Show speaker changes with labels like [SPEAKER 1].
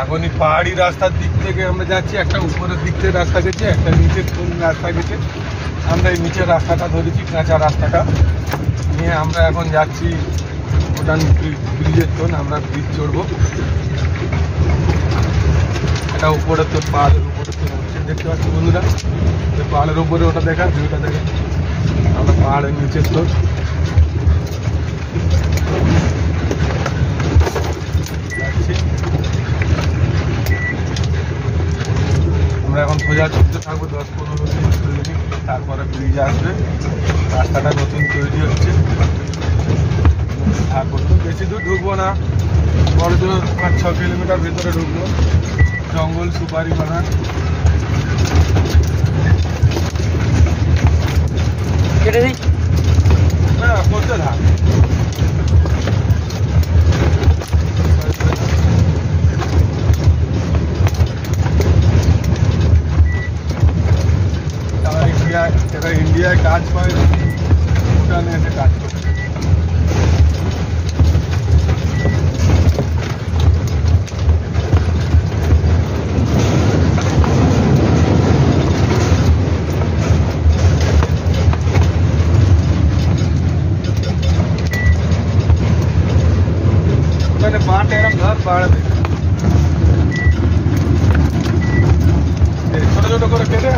[SPEAKER 1] এখন এই পাহাড়ি রাস্তার দিক থেকে আমরা যাচ্ছি, একটা উপরের দিক থেকে রাস্তা গেছে, একটা নিচের রাস্তা গেছে। আমরা এই নিচের রাস্তাটা ধরেছি, কাঁচা রাস্তাটা নিয়ে আমরা এখন যাচ্ছি ভুটান ব্রিজের তোন। আমরা ব্রিজ চড়বো, এটা উপরে তোর পাহাড়ের উপরে তোর হচ্ছে, দেখতে পাচ্ছি বন্ধুরা পাহাড়ের উপরে ওটা দেখা, ভিউটা দেখে। আমরা পাহাড়ের নিচের তোর যাচ্ছি। আমরা এখন সোজা চলতে থাকবো 10-15 মিনিট, তারপরে ব্রিজ আসবে। রাস্তাটা নতুন তৈরি হচ্ছে, থাকবো। বেশি দূর ঢুকবো না, বড় জোর 5-6 কিলোমিটার ভেতরে ঢুকবো। জঙ্গল, সুপারি বাগান।
[SPEAKER 2] কেটে দিই
[SPEAKER 1] না, করতে থাক। ইন্ডিয়ায় কাজ পায়, ভুটানে এসে কাজ করে। ওখানে বাঁট এরম ধর বাড়াবে, ছোট ছোট করে কেটে